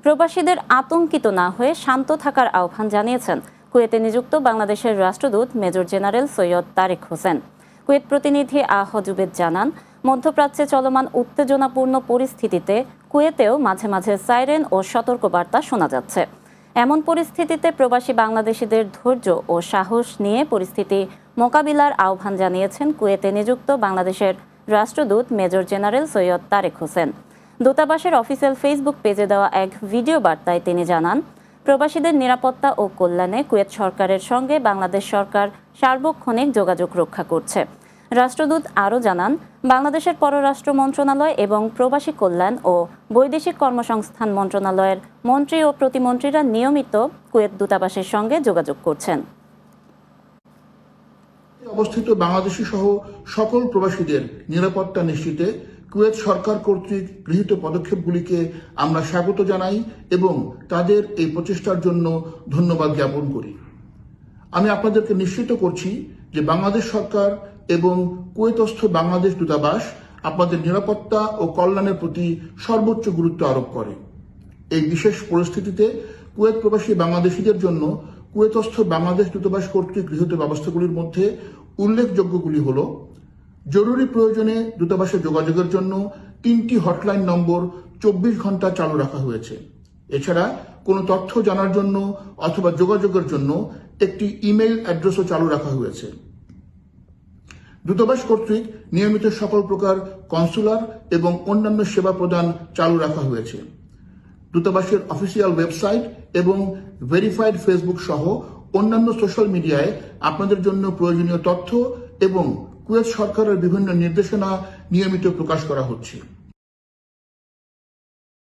প্রবাসীদের আতঙ্কিত না হয়ে শান্ত থাকার আহ্বান জানিয়েছেন কুয়েতে নিযুক্ত বাংলাদেশের রাষ্ট্রদূত major general Syed Tareq Hossain. Kuwait প্রতিনিধি আহ জুবেদ জানান, মধ্যপ্রাচ্যে চলমান উত্তেজনাপূর্ণ পরিস্থিতিতে কুয়েতেও মাঝে মাঝে সাইরেন ও সতর্কবার্তা শোনা যাচ্ছে। এমন পরিস্থিতিতে প্রবাসী বাংলাদেশিদের ধৈর্য ও সাহস নিয়ে পরিস্থিতি মোকাবিলার আহ্বান জানিয়েছেন কুয়েতে নিযুক্ত বাংলাদেশের রাষ্ট্রদূত মেজর জেনারেল সৈয়দ তারেক হোসেন। দূতাবাসের অফিসিয়াল ফেসবুক পেজে দেওয়া এক ভিডিও বার্তায় তিনি জানান, প্রবাসীদের নিরাপত্তা ও কল্যাণে কুয়েত সরকারের সঙ্গে বাংলাদেশ সরকার সার্বক্ষণিক যোগাযোগ রক্ষা করছে। রাষ্ট্রদূত আরও জানান, বাংলাদেশের পররাষ্ট্র মন্ত্রণালয় এবং প্রবাসী কল্যাণ ও বৈদেশিক কর্মসংস্থান মন্ত্রণালয়ের মন্ত্রী ও প্রতিমন্ত্রীরা নিয়মিত কুয়েত দূতাবাসের সঙ্গে যোগাযোগ করছেন। অবস্থিত বাংলাদেশি সহ সকল প্রবাসীদের নিরাপত্তা নিশ্চিতে কুয়েত সরকার কর্তৃক গৃহীত পদক্ষেপগুলিকে আমরা স্বাগত জানাই এবং তাদের এই প্রচেষ্টার জন্য ধন্যবাদ জ্ঞাপন করি। আমি আপনাদেরকে নিশ্চিত করছি যে বাংলাদেশ সরকার এবং কুয়েতস্থ বাংলাদেশ দূতাবাস আপনাদের নিরাপত্তা ও কল্যাণের প্রতি সর্বোচ্চ গুরুত্ব আরোপ করে। এই বিশেষ পরিস্থিতিতে কুয়েত প্রবাসী বাংলাদেশিদের জন্য কুয়েতস্থ বাংলাদেশ দূতাবাস কর্তৃক গৃহীত ব্যবস্থাগুলির মধ্যে উল্লেখযোগ্যগুলি হল, জরুরি প্রয়োজনে দূতাবাসে যোগাযোগের জন্য 3টি হটলাইন নম্বর 24 ঘন্টা চালু রাখা হয়েছে। এছাড়া কোনো তথ্য জানার জন্য অথবা যোগাযোগের জন্য একটি ইমেইল অ্যাড্রেসও চালু রাখা হয়েছে। দূতাবাস কর্তৃক নিয়মিত সকল প্রকার কনসুলার এবং অন্যান্য সেবা প্রদান চালু রাখা হয়েছে। দূতাবাসের অফিসিয়াল ওয়েবসাইট এবং ভেরিফাইড ফেসবুক সহ অন্যান্য সোশ্যাল মিডিয়ায় আপনাদের জন্য প্রয়োজনীয় তথ্য এবং কুয়েত সরকারের বিভিন্ন নির্দেশনা নিয়মিত প্রকাশ করা হচ্ছে।